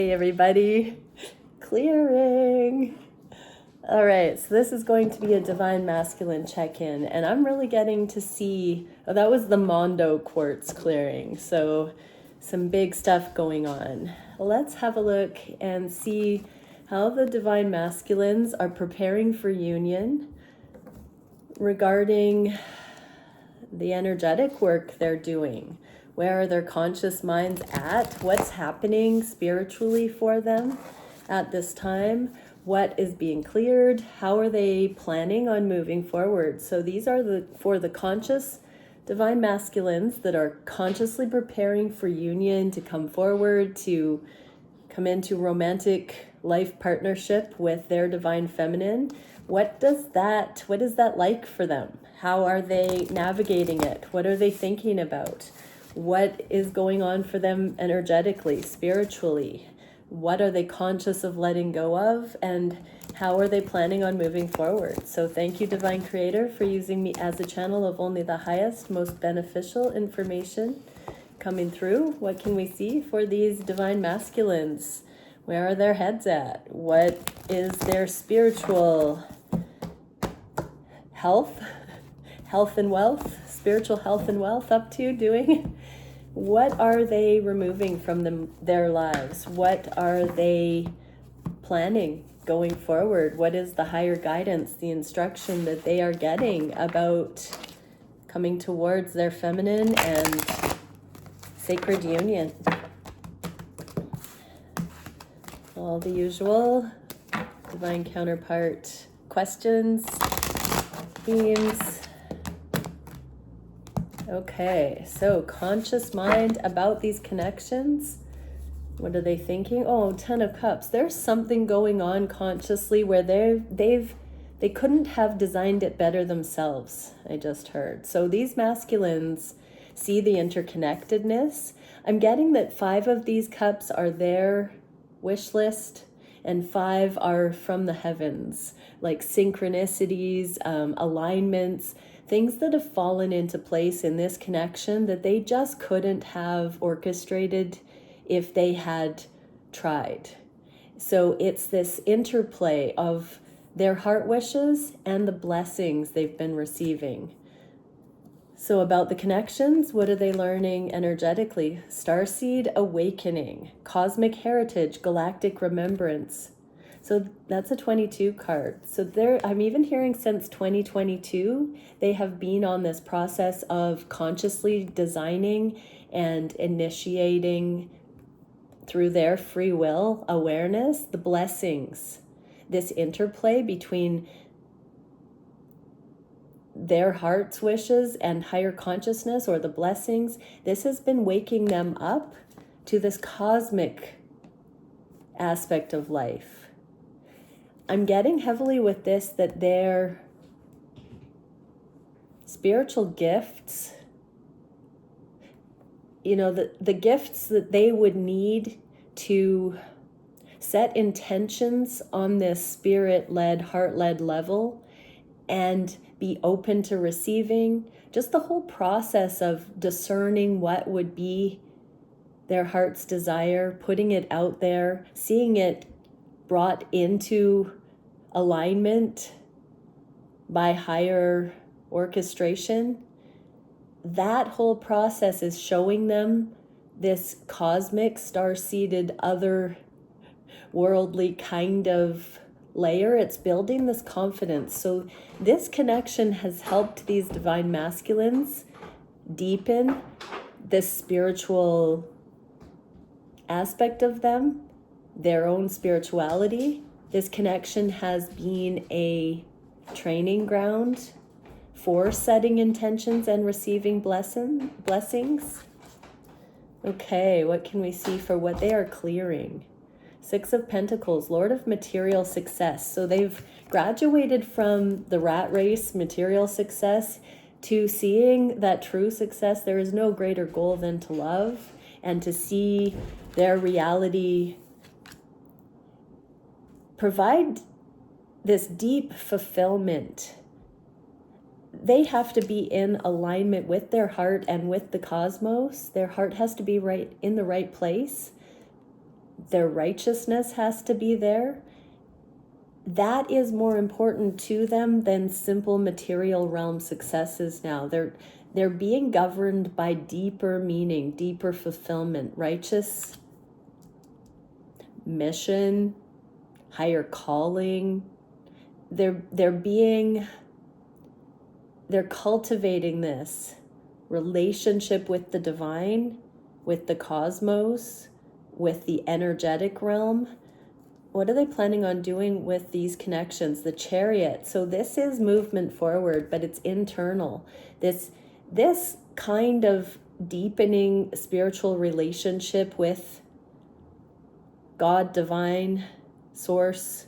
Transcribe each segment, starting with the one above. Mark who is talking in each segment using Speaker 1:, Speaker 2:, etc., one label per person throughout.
Speaker 1: Hey everybody, clearing. All right, so this is going to be a divine masculine check-in, and I'm really getting to see, oh, that was the Mondo quartz clearing, so some big stuff going on. Let's have a look and see how the divine masculines are preparing for union regarding the energetic work they're doing. Where are their conscious minds at? What's happening spiritually for them at this time? What is being cleared? How are they planning on moving forward? So these are for the conscious divine masculines that are consciously preparing for union, to come forward, to come into romantic life partnership with their divine feminine. What is that like for them? How are they navigating it? What are they thinking about? What is going on for them energetically, spiritually? What are they conscious of letting go of? And how are they planning on moving forward? So thank you, Divine Creator, for using me as a channel of only the highest, most beneficial information coming through. What can we see for these divine masculines? Where are their heads at? What is their spiritual health and wealth, spiritual health and wealth up to doing? What are they removing from their lives? What are they planning going forward? What is the higher guidance, the instruction that they are getting about coming towards their feminine and sacred union? All the usual divine counterpart questions, themes. Okay, so conscious mind about these connections. What are they thinking? Oh, 10 of Cups. There's something going on consciously where they couldn't have designed it better themselves, I just heard. So these masculines see the interconnectedness. I'm getting that 5 of these cups are their wish list, and 5 are from the heavens, like synchronicities, alignments, things that have fallen into place in this connection that they just couldn't have orchestrated if they had tried. So it's this interplay of their heart wishes and the blessings they've been receiving. So about the connections, what are they learning energetically? Starseed awakening, cosmic heritage, galactic remembrance. So that's a 22 card. So I'm even hearing since 2022, they have been on this process of consciously designing and initiating through their free will awareness, the blessings, this interplay between their heart's wishes and higher consciousness, or the blessings. This has been waking them up to this cosmic aspect of life. I'm getting heavily with this that their spiritual gifts, the gifts that they would need to set intentions on this spirit-led, heart-led level and be open to receiving, just the whole process of discerning what would be their heart's desire, putting it out there, seeing it brought into alignment by higher orchestration. That whole process is showing them this cosmic, star-seeded, other worldly kind of layer. It's building this confidence. So this connection has helped these divine masculines deepen this spiritual aspect of them, their own spirituality. This connection has been a training ground for setting intentions and receiving blessings. Okay, what can we see for what they are clearing? 6 of Pentacles, Lord of material success. So they've graduated from the rat race, material success, to seeing that true success. There is no greater goal than to love and to see their reality provide this deep fulfillment. They have to be in alignment with their heart and with the cosmos. Their heart has to be right in the right place. Their righteousness has to be there. That is more important to them than simple material realm successes now. They're being governed by deeper meaning, deeper fulfillment, righteous mission, higher calling. They're cultivating this relationship with the divine, with the cosmos, with the energetic realm. What are they planning on doing with these connections? The Chariot. So this is movement forward, but it's internal. This kind of deepening spiritual relationship with God, divine, source,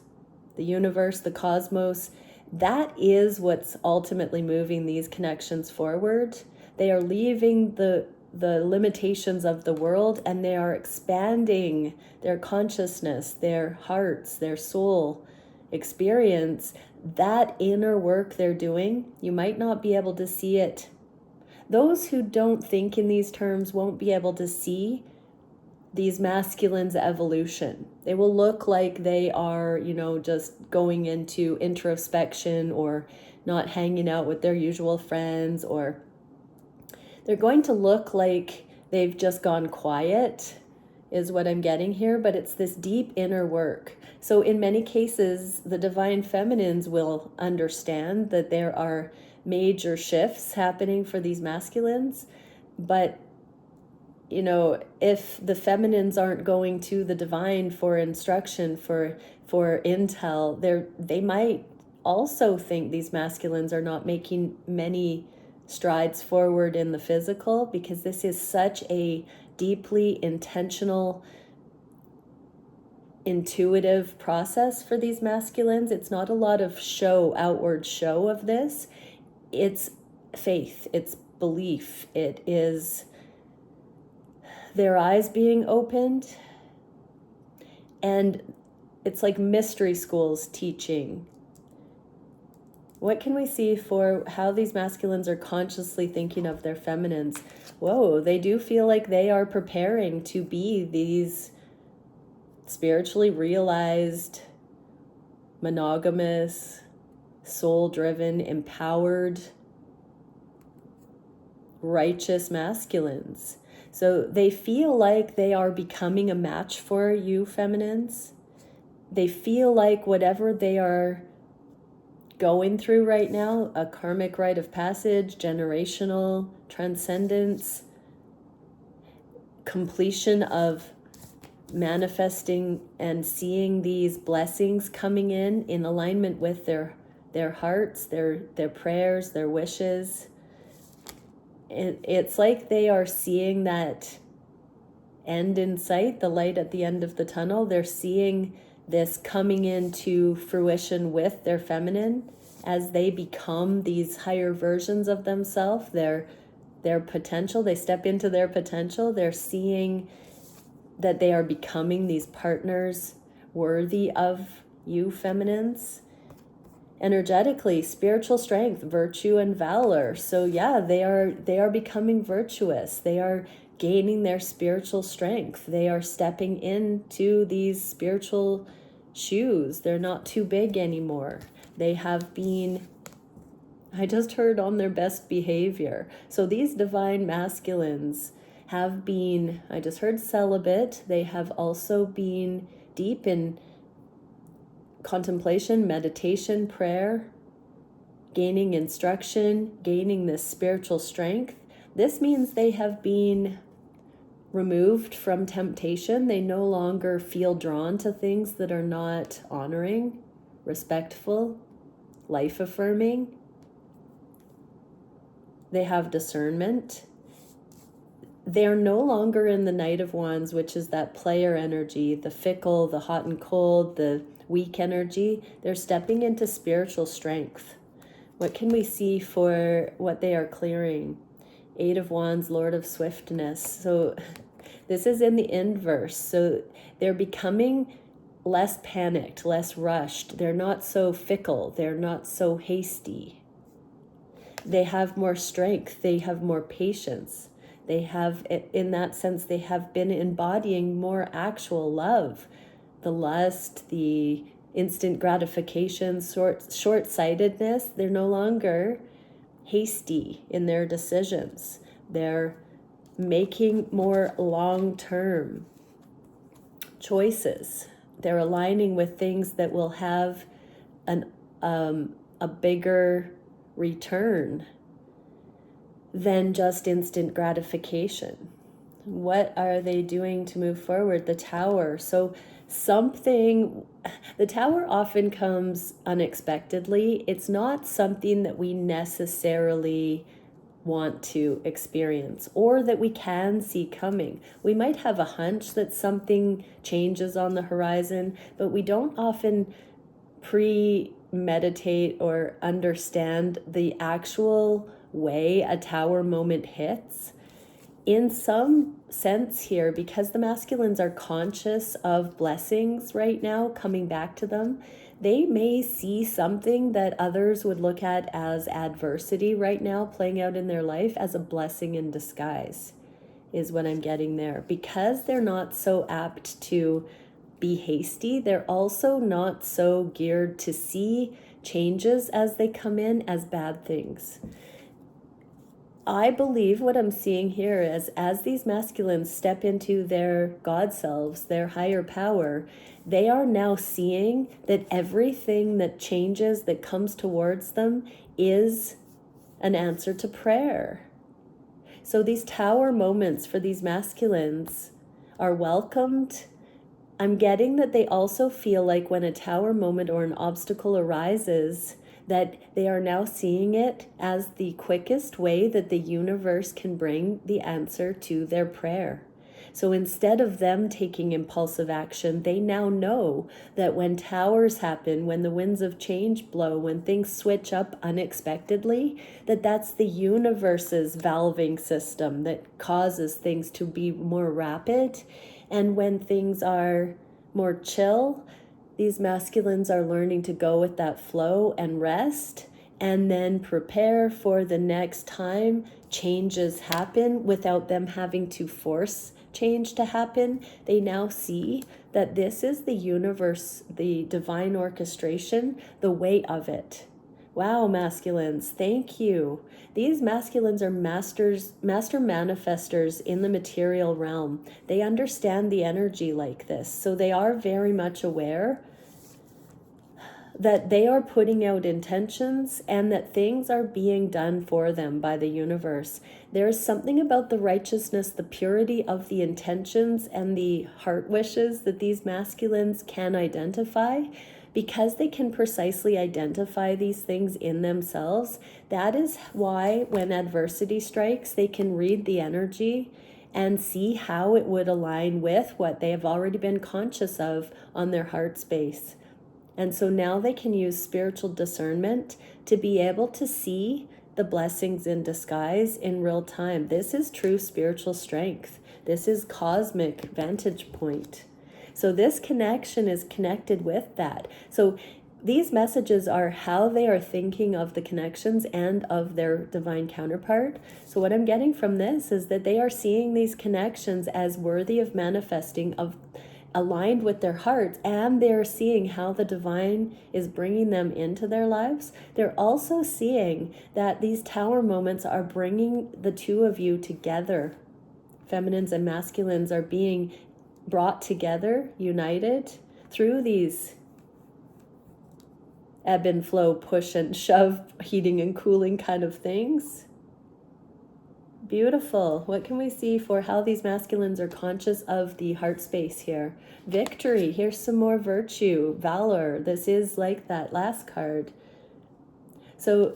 Speaker 1: the universe, the cosmos, that is what's ultimately moving these connections forward. They are leaving the limitations of the world, and they are expanding their consciousness, their hearts, their soul experience. That inner work they're doing, you might not be able to see it. Those who don't think in these terms won't be able to see these masculines' evolution. They will look like they are, just going into introspection or not hanging out with their usual friends, or they're going to look like they've just gone quiet, is what I'm getting here, but it's this deep inner work. So in many cases, the divine feminines will understand that there are major shifts happening for these masculines, but if the feminines aren't going to the divine for instruction, for intel, they might also think these masculines are not making many strides forward in the physical, because this is such a deeply intentional, intuitive process for these masculines. It's not a lot of outward show of this. It's faith, it's belief, it is their eyes being opened, and it's like mystery schools teaching. What can we see for how these masculines are consciously thinking of their feminines? Whoa, they do feel like they are preparing to be these spiritually realized, monogamous, soul-driven, empowered, righteous masculines. So they feel like they are becoming a match for you feminines. They feel like whatever they are going through right now, a karmic rite of passage, generational transcendence, completion of manifesting and seeing these blessings coming in alignment with their hearts, their prayers, their wishes. It's like they are seeing that end in sight, the light at the end of the tunnel. They're seeing this coming into fruition with their feminine as they become these higher versions of themselves, their potential. They step into their potential. They're seeing that they are becoming these partners worthy of you feminines. Energetically, spiritual strength, virtue, and valor. So yeah, they are becoming virtuous. They are gaining their spiritual strength. They are stepping into these spiritual shoes. They're not too big anymore. They have been, I just heard, on their best behavior. So these divine masculines have been, I just heard, celibate. They have also been deep in contemplation, meditation, prayer, gaining instruction, gaining this spiritual strength. This means they have been removed from temptation. They no longer feel drawn to things that are not honoring, respectful, life-affirming. They have discernment. They're no longer in the Knight of Wands, which is that player energy, the fickle, the hot and cold, the weak energy. They're stepping into spiritual strength. What can we see for what they are clearing? Eight of Wands, Lord of Swiftness. So this is in the inverse. So they're becoming less panicked, less rushed. They're not so fickle. They're not so hasty. They have more strength. They have more patience. They have, in that sense, they have been embodying more actual love. The lust, the instant gratification, short-sightedness, they're no longer hasty in their decisions. They're making more long-term choices. They're aligning with things that will have a bigger return than just instant gratification. What are they doing to move forward? The Tower. So the Tower often comes unexpectedly. It's not something that we necessarily want to experience or that we can see coming. We might have a hunch that something changes on the horizon, but we don't often premeditate or understand the actual way a Tower moment hits. In some sense here, because the masculines are conscious of blessings right now coming back to them, they may see something that others would look at as adversity right now playing out in their life as a blessing in disguise, is what I'm getting there. Because they're not so apt to be hasty, they're also not so geared to see changes as they come in as bad things. I believe what I'm seeing here is as these masculines step into their God selves, their higher power, they are now seeing that everything that changes, that comes towards them, is an answer to prayer. So these Tower moments for these masculines are welcomed. I'm getting that they also feel like when a Tower moment or an obstacle arises, that they are now seeing it as the quickest way that the universe can bring the answer to their prayer. So instead of them taking impulsive action, they now know that when towers happen, when the winds of change blow, when things switch up unexpectedly, that's the universe's valving system that causes things to be more rapid. And when things are more chill, these masculines are learning to go with that flow and rest, and then prepare for the next time changes happen without them having to force change to happen. They now see that this is the universe, the divine orchestration, the way of it. Wow, masculines, thank you. These masculines are master manifestors in the material realm. They understand the energy like this. So they are very much aware that they are putting out intentions and that things are being done for them by the universe. There is something about the righteousness, the purity of the intentions and the heart wishes that these masculines can identify. Because they can precisely identify these things in themselves, that is why when adversity strikes, they can read the energy and see how it would align with what they have already been conscious of on their heart space. And so now they can use spiritual discernment to be able to see the blessings in disguise in real time. This is true spiritual strength. This is cosmic vantage point. So this connection is connected with that. So these messages are how they are thinking of the connections and of their divine counterpart. So what I'm getting from this is that they are seeing these connections as worthy of manifesting, of aligned with their hearts, and they're seeing how the divine is bringing them into their lives. They're also seeing that these Tower moments are bringing the two of you together. Feminines and masculines are being brought together, united through these ebb and flow, push and shove, heating and cooling kind of things. Beautiful. What can we see for how these masculines are conscious of the heart space here? Victory. Here's some more virtue. Valor. This is like that last card. So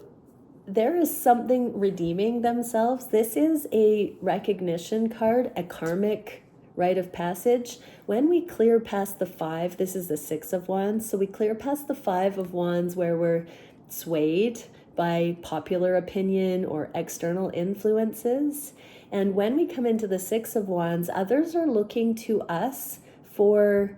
Speaker 1: there is something redeeming themselves. This is a recognition card, a karmic rite of passage. When we clear past the 5, this is the 6 of Wands. So we clear past the 5 of Wands where we're swayed by popular opinion or external influences. And when we come into the 6 of Wands, others are looking to us for,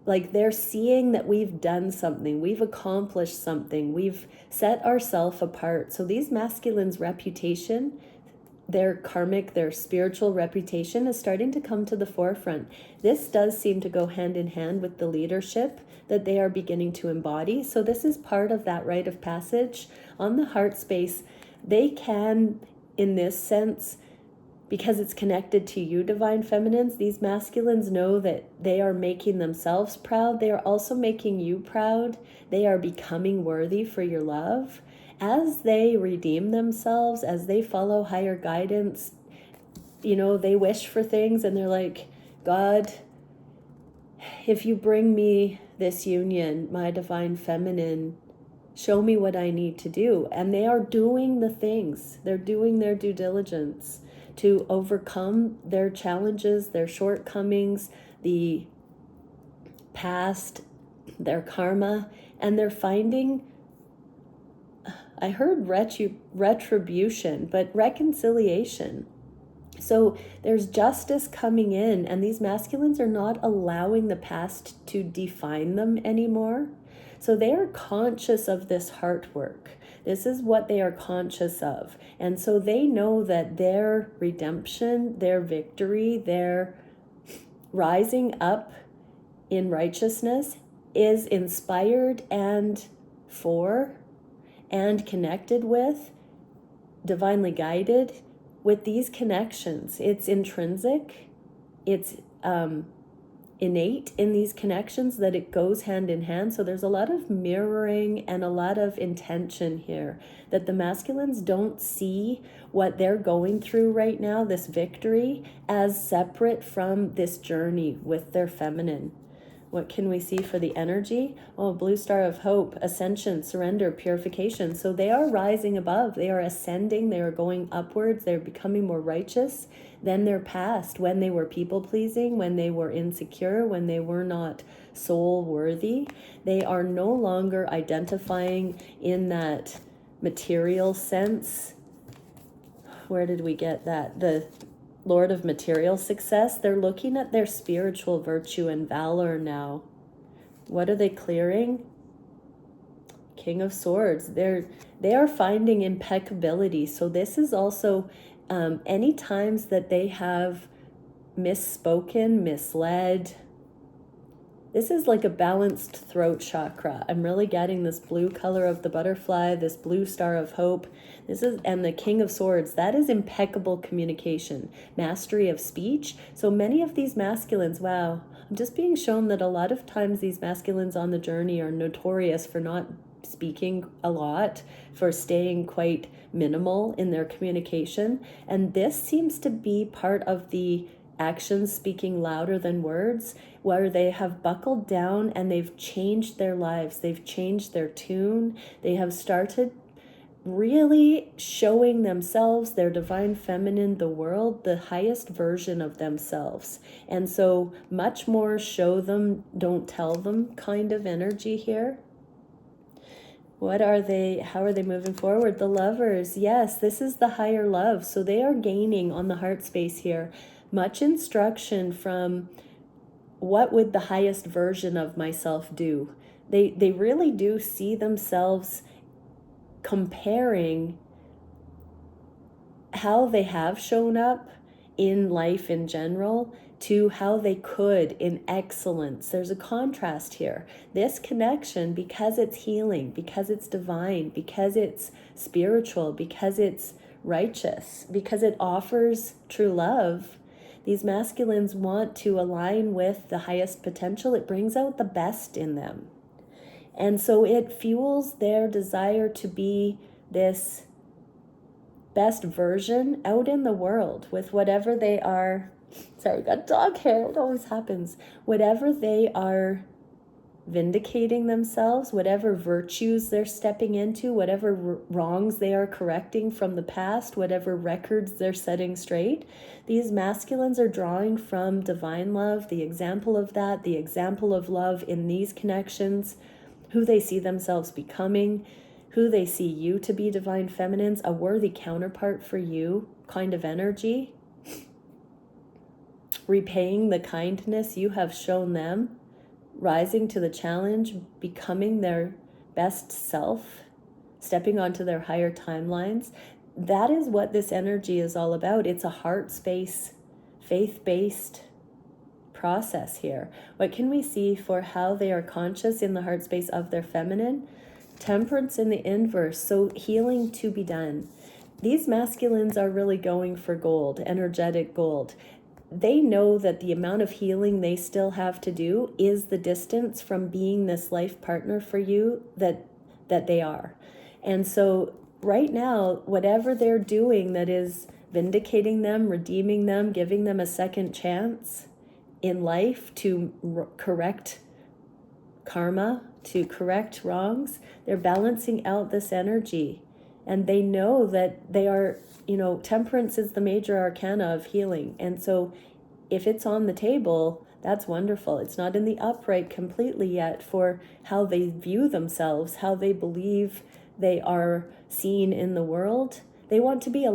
Speaker 1: like, they're seeing that we've done something, we've accomplished something, we've set ourselves apart. So these masculines' reputation their karmic, their spiritual reputation is starting to come to the forefront. This does seem to go hand in hand with the leadership that they are beginning to embody. So this is part of that rite of passage. On the heart space, they can, in this sense, because it's connected to you, divine feminines, these masculines know that they are making themselves proud. They are also making you proud. They are becoming worthy for your love. As they redeem themselves, as they follow higher guidance, they wish for things and they're like, God, if you bring me this union, my divine feminine, show me what I need to do. And they are doing the things. They're doing their due diligence to overcome their challenges, their shortcomings, the past, their karma, and they're finding, I heard retribution, but reconciliation. So there's justice coming in, and these masculines are not allowing the past to define them anymore. So they are conscious of this heart work. This is what they are conscious of. And so they know that their redemption, their victory, their rising up in righteousness is inspired and for and connected with, divinely guided with these connections. It's intrinsic, it's innate in these connections that it goes hand in hand. So there's a lot of mirroring and a lot of intention here that the masculines don't see what they're going through right now, this victory, as separate from this journey with their feminine. What can we see for the energy? Oh, blue star of hope, ascension, surrender, purification. So they are rising above. They are ascending. They are going upwards. They're becoming more righteous than their past, when they were people-pleasing, when they were insecure, when they were not soul-worthy. They are no longer identifying in that material sense. Where did we get that? The Lord of material success. They're looking at their spiritual virtue and valor now. What are they clearing? King of Swords. They are finding impeccability. So this is also any times that they have misspoken, misled. This is like a balanced throat chakra. I'm really getting this blue color of the butterfly, this blue star of hope. And the King of Swords. That is impeccable communication, mastery of speech. So many of these masculines, wow, I'm just being shown that a lot of times these masculines on the journey are notorious for not speaking a lot, for staying quite minimal in their communication. And this seems to be part of the actions speaking louder than words, where they have buckled down and they've changed their lives. They've changed their tune. They have started really showing themselves, their divine feminine, the world, the highest version of themselves. And so much more show them, don't tell them kind of energy here. What are they? How are they moving forward? The Lovers. Yes, this is the higher love. So they are gaining on the heart space here much instruction from what would the highest version of myself do. They really do see themselves comparing how they have shown up in life in general to how they could in excellence. There's a contrast here. This connection, because it's healing, because it's divine, because it's spiritual, because it's righteous, because it offers true love, these masculines want to align with the highest potential. It brings out the best in them. And so it fuels their desire to be this best version out in the world with whatever they are. Sorry, got dog hair. It always happens. Whatever they are vindicating themselves, whatever virtues they're stepping into, whatever wrongs they are correcting from the past, whatever records they're setting straight, these masculines are drawing from divine love, the example of that, the example of love in these connections, who they see themselves becoming, who they see you to be, divine feminines, a worthy counterpart for you kind of energy, repaying the kindness you have shown them, rising to the challenge, becoming their best self, stepping onto their higher timelines. that is what this energy is all about. It's a heart space, faith-based process here. What can we see for how they are conscious in the heart space of their feminine? Temperance in the inverse, so healing to be done. These masculines are really going for gold, energetic gold. They know that the amount of healing they still have to do is the distance from being this life partner for you that they are. And so right now, whatever they're doing that is vindicating them, redeeming them, giving them a second chance in life to correct karma, to correct wrongs, they're balancing out this energy. And they know that they are, temperance is the major arcana of healing. And so if it's on the table, that's wonderful. It's not in the upright completely yet for how they view themselves, how they believe they are seen in the world. They want to be a